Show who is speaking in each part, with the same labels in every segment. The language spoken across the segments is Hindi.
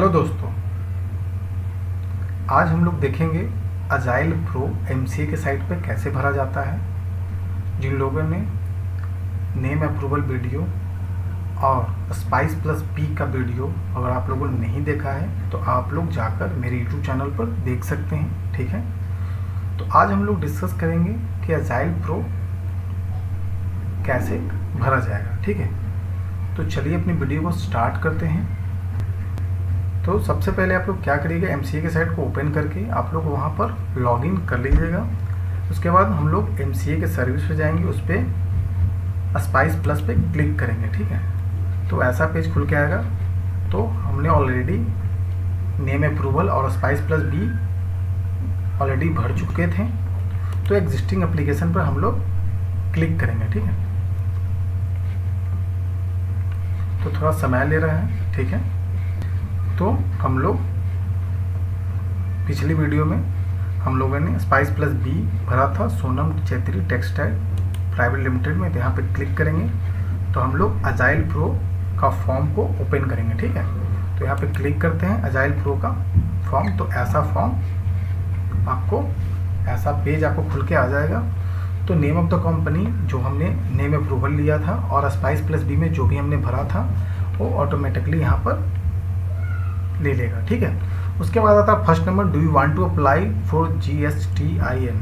Speaker 1: हेलो दोस्तों, आज हम लोग देखेंगे अजाइल प्रो एमसीए के साइट पे कैसे भरा जाता है। जिन लोगों ने नेम अप्रूवल वीडियो और स्पाइस प्लस बी का वीडियो अगर आप लोगों ने नहीं देखा है तो आप लोग जाकर मेरे यूट्यूब चैनल पर देख सकते हैं। ठीक है, तो आज हम लोग डिस्कस करेंगे कि अजाइल प्रो कैसे भरा जाएगा। ठीक है, तो चलिए अपनी वीडियो को स्टार्ट करते हैं। तो सबसे पहले आप लोग क्या करिएगा, एमसीए के साइट को ओपन करके आप लोग वहाँ पर लॉगिन कर लीजिएगा। उसके बाद हम लोग एमसीए के सर्विस पे जाएंगे, उस पर स्पाइस प्लस पे क्लिक करेंगे। ठीक है, तो ऐसा पेज खुल के आएगा। तो हमने ऑलरेडी नेम अप्रूवल और स्पाइस प्लस बी ऑलरेडी भर चुके थे, तो एग्जिस्टिंग एप्लीकेशन पर हम लोग क्लिक करेंगे। ठीक है, तो थोड़ा समय ले रहा है। ठीक है, तो हम लोग पिछली वीडियो में हम लोगों ने स्पाइस प्लस बी भरा था Sonam Chaitri textile private limited में। तो यहाँ पे क्लिक करेंगे तो हम लोग अजाइल प्रो का फॉर्म को ओपन करेंगे। ठीक है, तो यहाँ पे क्लिक करते हैं अजाइल प्रो का फॉर्म। तो ऐसा फॉर्म आपको, ऐसा पेज आपको खुल के आ जाएगा। तो नेम ऑफ द कंपनी जो हमने नेम अप्रूवल लिया था और स्पाइस प्लस बी में जो भी हमने भरा था वो ऑटोमेटिकली यहाँ पर ले लेगा। ठीक है, उसके बाद आता है first number, do you want to apply for GSTIN।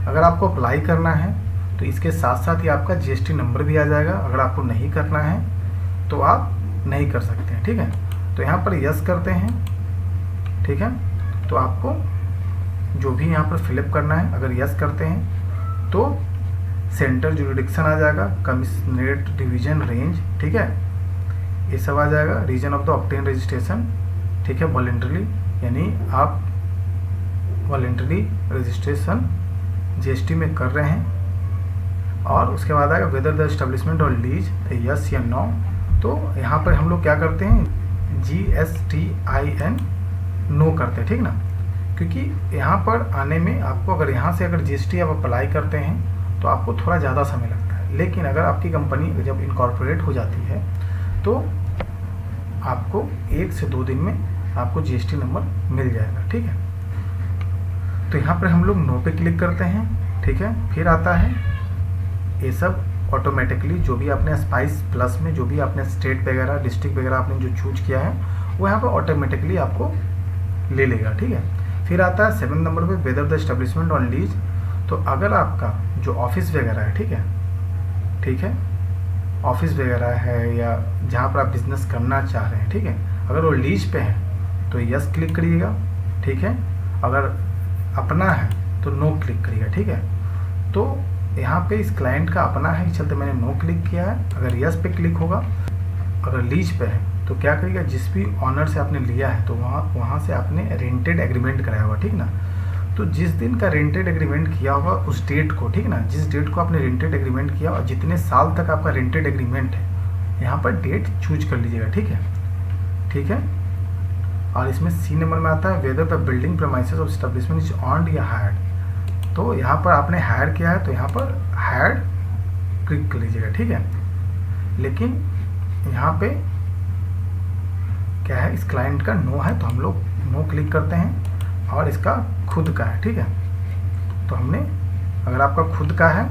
Speaker 1: अगर आपको अप्लाई करना है तो इसके साथ साथ ही आपका GST नंबर भी आ जाएगा। अगर आपको नहीं करना है तो आप नहीं कर सकते हैं। ठीक है, तो यहाँ पर यस करते हैं। ठीक है, तो आपको जो भी यहाँ पर फिलअप करना है, अगर यस करते हैं तो सेंटर जुरिडिक्शन आ जाएगा, कमिश्नरेट डिवीजन रेंज। ठीक है, ये सब आ जाएगा। Reason of the obtain registration. ठीक है, वॉलेंटरी यानी आप वॉलेंटरी रजिस्ट्रेशन GST में कर रहे हैं। और उसके बाद आएगा वेदर द एस्टेब्लिशमेंट और लीज, यस या नो। तो यहाँ पर हम लोग क्या करते हैं, GSTIN नो करते हैं। ठीक ना, क्योंकि यहाँ पर आने में आपको, अगर यहाँ से अगर GST आप अप्लाई करते हैं तो आपको थोड़ा ज़्यादा समय लगता है। लेकिन अगर आपकी कंपनी जब इनकॉर्पोरेट हो जाती है तो आपको 1 से 2 दिन में आपको GST नंबर मिल जाएगा। ठीक है, तो यहाँ पर हम लोग नो पे क्लिक करते हैं। ठीक है, फिर आता है ये सब ऑटोमेटिकली जो भी आपने स्पाइस प्लस में जो भी आपने स्टेट वगैरह डिस्ट्रिक्ट वगैरह आपने जो चूज किया है वो यहाँ पर ऑटोमेटिकली आपको ले लेगा। ठीक है, फिर आता है 7 नंबर पे whether the establishment on lease. तो अगर आपका जो ऑफिस वगैरह है, ठीक है, ऑफिस वगैरह है या जहाँ पर आप बिजनेस करना चाह रहे हैं, ठीक है, अगर वो लीज पे है तो यस क्लिक करिएगा। ठीक है, अगर अपना है तो नो क्लिक करिएगा। ठीक है, तो यहाँ पे इस क्लाइंट का अपना है, इस चलते मैंने नो क्लिक किया है। अगर यस पे क्लिक होगा, अगर लीज पे है तो क्या करिएगा, जिस भी ऑनर से आपने लिया है तो वहाँ से आपने रेंटेड एग्रीमेंट कराया होगा। ठीक ना, तो जिस दिन का रेंटेड एग्रीमेंट किया होगा उस डेट को, ठीक ना, जिस डेट को आपने रेंटेड एग्रीमेंट किया और जितने साल तक आपका रेंटेड एग्रीमेंट है, यहाँ पर डेट चूज कर लीजिएगा। ठीक है, और इसमें सी नंबर में आता है whether the building premises of establishment is owned या हायर्ड। तो यहाँ पर आपने हायर किया है तो यहाँ पर हायर्ड क्लिक कर लीजिएगा। ठीक है, लेकिन यहाँ पे क्या है, इस क्लाइंट का नो है तो हम लोग नो क्लिक करते हैं और इसका खुद का है। ठीक है, तो हमने, अगर आपका खुद का है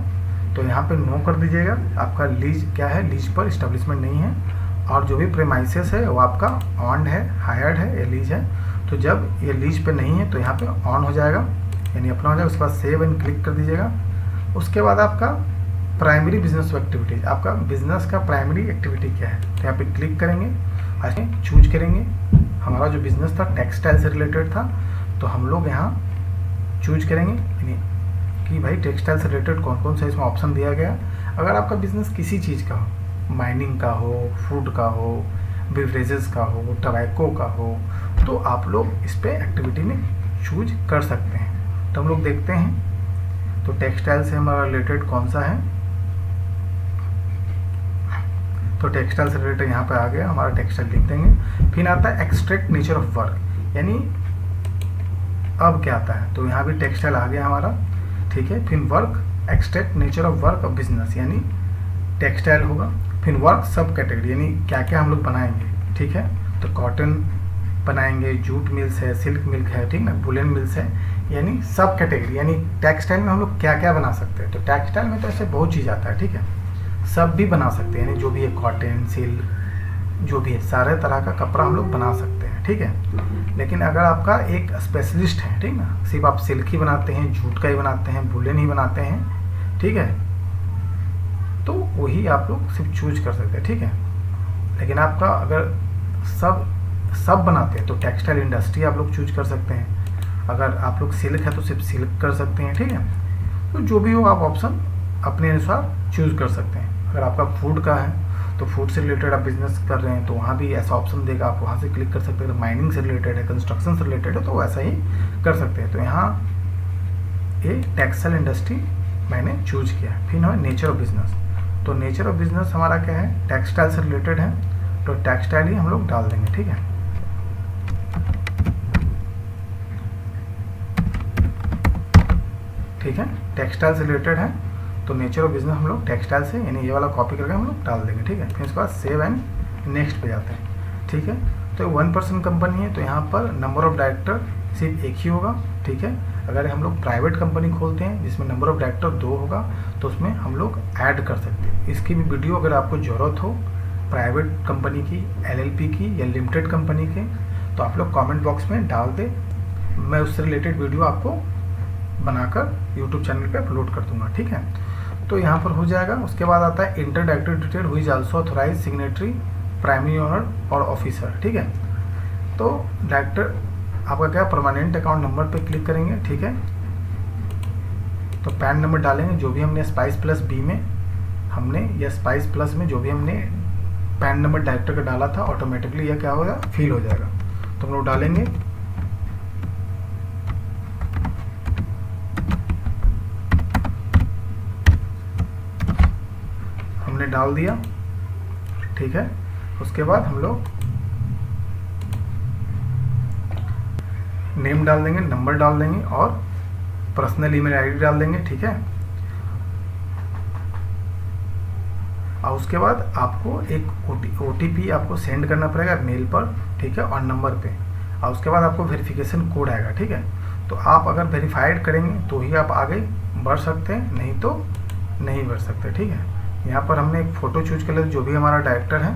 Speaker 1: तो यहाँ पे नो कर दीजिएगा। आपका लीज क्या है, लीज पर एस्टेब्लिशमेंट नहीं है और जो भी प्रेमाइसेस है वो आपका ऑन है, हायर्ड है या लीज है। तो जब ये लीज पे नहीं है तो यहाँ पे ऑन हो जाएगा, यानी अपना हो जाएगा। उसके बाद सेव एंड क्लिक कर दीजिएगा। उसके बाद आपका प्राइमरी बिजनेस एक्टिविटीज, आपका बिजनेस का प्राइमरी एक्टिविटी क्या है, तो यहाँ पे क्लिक करेंगे, चूज करेंगे। हमारा जो बिजनेस था टेक्सटाइल से रिलेटेड था तो हम लोग यहाँ चूज करेंगे यानी कि भाई टेक्सटाइल से रिलेटेड कौन कौन सा इसमें ऑप्शन दिया गया। अगर आपका बिजनेस किसी चीज़ का हो, माइनिंग का हो, फूड का हो, बिवरेजेस का हो, टबैको का हो, तो आप लोग इस पे एक्टिविटी में चूज कर सकते हैं। तो हम लोग देखते हैं तो टेक्सटाइल से हमारा रिलेटेड कौन सा है, तो टेक्सटाइल से रिलेटेड यहाँ पे आ गया, हमारा टेक्सटाइल लिख देंगे। फिर आता है एक्सट्रैक्ट नेचर ऑफ वर्क, यानी अब क्या आता है, तो यहाँ भी टेक्सटाइल आ गया हमारा। ठीक है, फिर work, extract nature of work of business, यानी टेक्सटाइल होगा। फिर वर्क सब कैटेगरी, यानी क्या क्या हम लोग बनाएंगे। ठीक है, तो कॉटन, बनाएंगे, जूट मिल्स है, सिल्क मिल्क है, ठीक ना, वुलन मिल्स है, यानी सब कैटेगरी, यानी टेक्सटाइल में हम लोग क्या क्या बना सकते हैं। तो टेक्सटाइल में तो ऐसे बहुत चीज़ आता है, ठीक है, सब भी बना सकते हैं, यानी जो भी है कॉटन, सिल्क, जो भी है सारे तरह का कपड़ा हम लोग बना सकते हैं, ठीक है। लेकिन अगर आपका एक स्पेशलिस्ट है, ठीक ना, सिर्फ आप सिल्क ही बनाते हैं, जूट का ही बनाते हैं, वुलन ही बनाते हैं, ठीक है, तो वही आप लोग सिर्फ चूज कर सकते हैं, ठीक है। लेकिन आपका अगर सब बनाते हैं तो टेक्सटाइल इंडस्ट्री आप लोग चूज कर सकते हैं। अगर आप लोग सिल्क है तो सिर्फ सिल्क कर सकते हैं, ठीक है। तो जो भी हो आप ऑप्शन अपने अनुसार चूज कर सकते हैं। अगर आपका फूड का है तो फूड से रिलेटेड आप बिजनेस कर रहे हैं तो वहाँ भी ऐसा ऑप्शन देगा, आप वहाँ से क्लिक कर सकते हैं। माइनिंग से रिलेटेड है, कंस्ट्रक्शन से रिलेटेड है, तो वैसा ही कर सकते हैं। तो यहाँ ये टेक्सटाइल इंडस्ट्री मैंने चूज किया। फिर है नेचर ऑफ बिजनेस। तो नेचर ऑफ बिजनेस हमारा क्या है, टेक्सटाइल से रिलेटेड है, तो टेक्सटाइल ही हम लोग डाल देंगे, ठीक है। ठीक है, टेक्सटाइल से रिलेटेड है तो नेचर ऑफ बिजनेस हम लोग टेक्सटाइल से, यानी ये वाला कॉपी करके हम लोग डाल देंगे, ठीक है। फिर उसके बाद सेव एंड नेक्स्ट पे जाते हैं, ठीक है। तो 1% कंपनी है तो यहाँ पर नंबर ऑफ डायरेक्टर सिर्फ एक ही होगा, ठीक है। अगर हम लोग प्राइवेट कंपनी खोलते हैं जिसमें नंबर ऑफ डायरेक्टर 2 होगा तो उसमें हम लोग ऐड कर सकते हैं। इसकी भी वीडियो अगर आपको ज़रूरत हो प्राइवेट कंपनी की, LLP की या लिमिटेड कंपनी के, तो आप लोग कमेंट बॉक्स में डाल दें, मैं उससे रिलेटेड वीडियो आपको बनाकर यूट्यूब चैनल पे अपलोड कर दूंगा, ठीक है। तो यहाँ पर हो जाएगा। उसके बाद आता है enter director detail who is also authorize signatory primary owner और ऑफिसर, ठीक है। तो डायरेक्टर आपका क्या परमानेंट अकाउंट नंबर पे क्लिक करेंगे, ठीक है। तो पैन नंबर डालेंगे, जो भी हमने स्पाइस प्लस बी में हमने या स्पाइस प्लस में जो भी हमने पैन नंबर डायरेक्टर का डाला था, ऑटोमेटिकली यह क्या होगा, फिल हो जाएगा। तो हम लोग डालेंगे, हमने डाल दिया, ठीक है। उसके बाद हम लोग नेम डाल देंगे, नंबर डाल देंगे और पर्सनल ईमेल आईडी डाल देंगे, ठीक है। और उसके बाद आपको एक OTP आपको सेंड करना पड़ेगा मेल पर, ठीक है, और नंबर पे। और उसके बाद आपको वेरिफिकेशन कोड आएगा, ठीक है। तो आप अगर वेरीफाइड करेंगे तो ही आप आगे बढ़ सकते हैं, नहीं तो नहीं बढ़ सकते, ठीक है। यहाँ पर हमने एक फ़ोटो चूज कर लिया, जो भी हमारा डायरेक्टर है,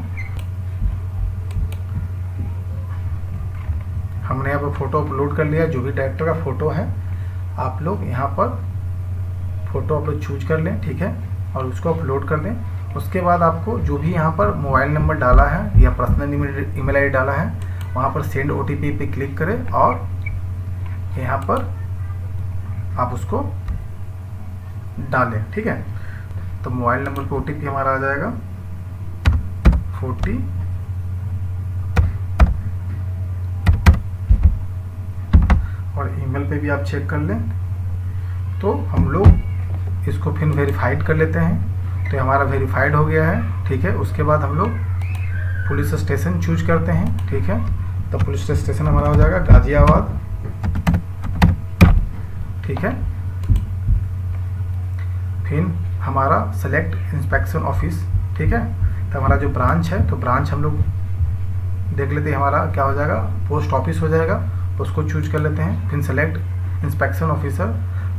Speaker 1: हमने यहाँ पर फ़ोटो अपलोड कर लिया। जो भी डायरेक्टर का फ़ोटो है आप लोग यहाँ पर फ़ोटो अपलोड चूज कर लें, ठीक है, और उसको अपलोड कर दें। उसके बाद आपको जो भी यहाँ पर मोबाइल नंबर डाला है या पर्सनल ईमेल आईडी डाला है, वहाँ पर सेंड OTP पे क्लिक करें और यहाँ पर आप उसको डालें, ठीक है। तो मोबाइल नंबर पे OTP हमारा आ जाएगा 40 और ईमेल पे भी आप चेक कर लें। तो हम लोग इसको फिर वेरीफाइड कर लेते हैं। तो हमारा वेरीफाइड हो गया है, ठीक है। उसके बाद हम लोग पुलिस स्टेशन चूज करते हैं, ठीक है। तो पुलिस स्टेशन हमारा हो जाएगा गाजियाबाद, ठीक है। फिर हमारा सेलेक्ट इंस्पेक्शन ऑफिस, ठीक है। तो हमारा जो ब्रांच है, तो ब्रांच हम लोग देख लेते हैं, हमारा क्या हो जाएगा, पोस्ट ऑफिस हो जाएगा, उसको चूज कर लेते हैं। फिर सेलेक्ट इंस्पेक्शन ऑफिसर,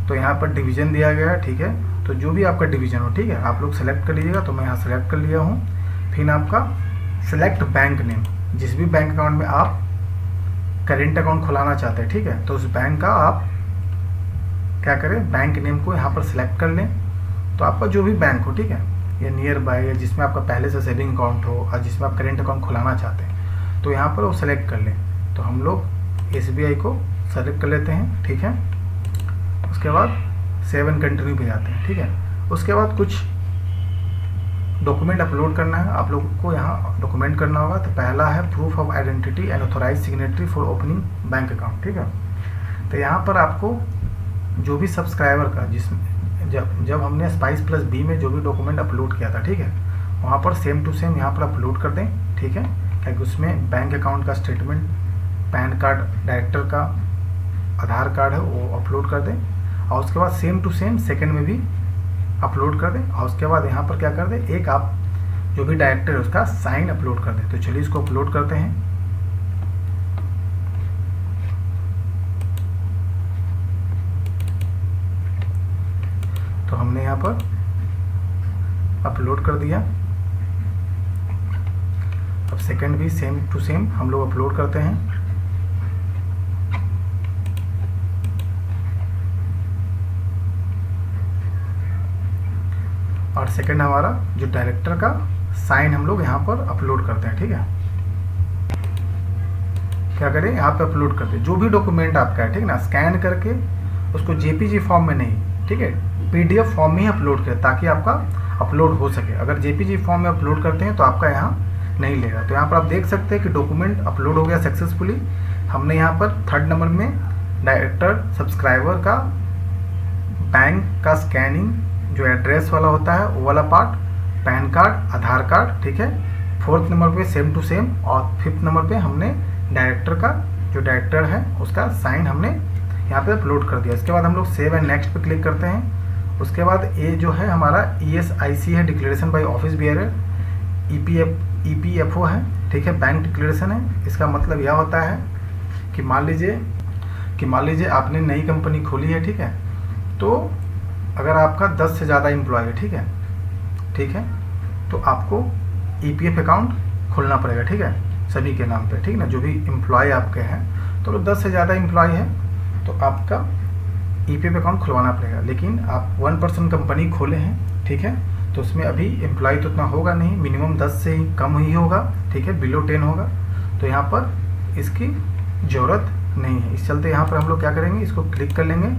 Speaker 1: तो यहाँ पर डिवीज़न दिया गया है, ठीक है। तो जो भी आपका डिवीज़न हो, ठीक है, आप लोग सेलेक्ट कर लीजिएगा। तो मैं यहाँ सेलेक्ट कर लिया हूँ। फिर आपका सेलेक्ट बैंक नेम, जिस भी बैंक अकाउंट में आप करेंट अकाउंट खुलाना चाहते हैं, ठीक है, तो उस बैंक का आप क्या करें, बैंक नेम को यहाँ पर सेलेक्ट कर लें। तो आपका जो भी बैंक हो, ठीक है, या नियर बाय, या जिसमें आपका पहले से सेविंग अकाउंट हो और जिसमें आप करेंट अकाउंट खुलाना चाहते हैं, तो यहाँ पर वो सेलेक्ट कर लें। तो हम लोग SBI को सेलेक्ट कर लेते हैं, ठीक है। उसके बाद सेव एंड कंटिन्यू पे जाते हैं, ठीक है। उसके बाद कुछ डॉक्यूमेंट अपलोड करना है, आप लोगों को यहाँ डॉक्यूमेंट करना होगा। तो पहला है proof of identity and authorize signatory for opening bank account, ठीक है। तो यहाँ पर आपको जो भी सब्सक्राइबर का, जिसमें जब हमने स्पाइस प्लस बी में जो भी डॉक्यूमेंट अपलोड किया था, ठीक है, वहाँ पर सेम टू सेम यहाँ पर अपलोड कर दें, ठीक है। क्योंकि उसमें बैंक अकाउंट का स्टेटमेंट, पैन कार्ड, डायरेक्टर का आधार कार्ड है, वो अपलोड कर दें। और उसके बाद सेम टू सेम सेकंड में भी अपलोड कर दें। और उसके बाद यहाँ पर क्या कर दें, एक आप जो भी डायरेक्टर है उसका साइन अपलोड कर दें। तो चलिए इसको अपलोड करते हैं। यहाँ पर अपलोड कर दिया। अब सेकंड भी सेम टू सेम हम लोग अपलोड करते हैं। और सेकंड हमारा जो डायरेक्टर का साइन हम लोग यहाँ पर अपलोड करते हैं। ठीक है, क्या करें, यहाँ पे अपलोड करते हैं जो भी डॉक्यूमेंट आपका है, ठीक है ना, स्कैन करके उसको जेपीजी फॉर्म में नहीं, ठीक है, पीडीएफ फॉर्म में ही अपलोड करें ताकि आपका अपलोड हो सके। अगर जेपीजी फॉर्म में अपलोड करते हैं तो आपका यहाँ नहीं लेगा। तो यहाँ पर आप देख सकते हैं कि डॉक्यूमेंट अपलोड हो गया सक्सेसफुली। हमने यहाँ पर थर्ड नंबर में डायरेक्टर सब्सक्राइबर का बैंक का स्कैनिंग जो एड्रेस वाला होता है वो वाला पार्ट, पैन कार्ड, आधार कार्ड, ठीक है। फोर्थ नंबर पे सेम टू सेम, और फिफ्थ नंबर पे हमने डायरेक्टर का जो डायरेक्टर है उसका साइन हमने यहाँ पे अपलोड कर दिया। इसके बाद हम लोग सेव एंड नेक्स्ट पे क्लिक करते हैं। उसके बाद ये जो है हमारा ESIC है, declaration bye office bearer, EPFO है, ठीक है, बैंक डिक्लेरेशन है। इसका मतलब यह होता है कि मान लीजिए आपने नई कंपनी खोली है, ठीक है, तो अगर आपका 10 से ज़्यादा एम्प्लॉय है, ठीक है, तो आपको EPF अकाउंट खोलना पड़ेगा, ठीक है, सभी के नाम पे, ठीक है ना, जो भी एम्प्लॉय आपके हैं। तो 10 से ज़्यादा एम्प्लॉय है तो आपका EPF अकाउंट खुलवाना पड़ेगा। लेकिन आप 1% कंपनी खोले हैं, ठीक है, तो उसमें अभी एम्प्लॉय तो उतना होगा नहीं, मिनिमम 10 से ही कम ही होगा, ठीक है, बिलो 10 होगा, तो यहाँ पर इसकी ज़रूरत नहीं है। इस चलते यहाँ पर हम लोग क्या करेंगे, इसको क्लिक कर लेंगे,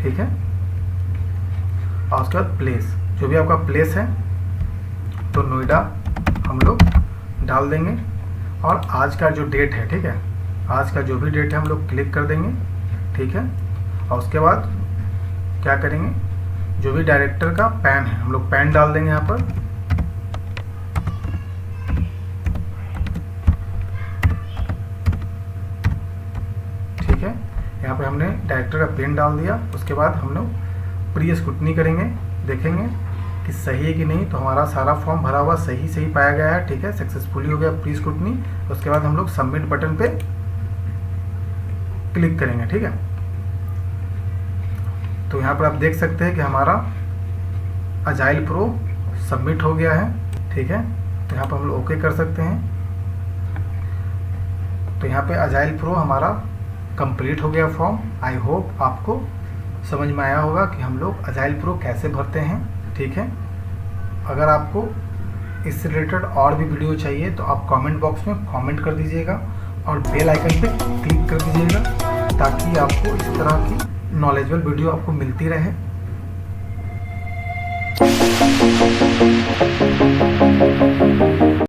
Speaker 1: ठीक है, और उसके बाद प्लेस, जो भी आपका प्लेस है तो नोएडा हम लोग डाल देंगे। और आज का जो डेट है, ठीक है, आज का जो भी डेट है हम लोग क्लिक कर देंगे, ठीक है। और उसके बाद क्या करेंगे, जो भी डायरेक्टर का पैन है हम लोग पैन डाल देंगे यहाँ पर, ठीक है। यहाँ पे हमने डायरेक्टर का पैन डाल दिया। उसके बाद हम लोग प्री स्क्रूटनी करेंगे, देखेंगे कि सही है कि नहीं। तो हमारा सारा फॉर्म भरा हुआ सही पाया गया है, ठीक है, सक्सेसफुली हो गया प्री स्क्रूटनी। उसके बाद हम लोग सबमिट बटन पे क्लिक करेंगे, ठीक है। तो यहाँ पर आप देख सकते हैं कि हमारा अजाइल प्रो सबमिट हो गया है, ठीक है। तो यहाँ पर हम लोग ओके कर सकते हैं। तो यहाँ पे अजाइल प्रो हमारा कंप्लीट हो गया फॉर्म। आई होप आपको समझ में आया होगा कि हम लोग अजाइल प्रो कैसे भरते हैं, ठीक है। अगर आपको इससे रिलेटेड और भी वीडियो चाहिए तो आप कमेंट बॉक्स में कमेंट कर दीजिएगा और बेल आइकन पे क्लिक कर दीजिएगा ताकि आपको इस तरह की नॉलेजेबल वीडियो आपको मिलती रहे।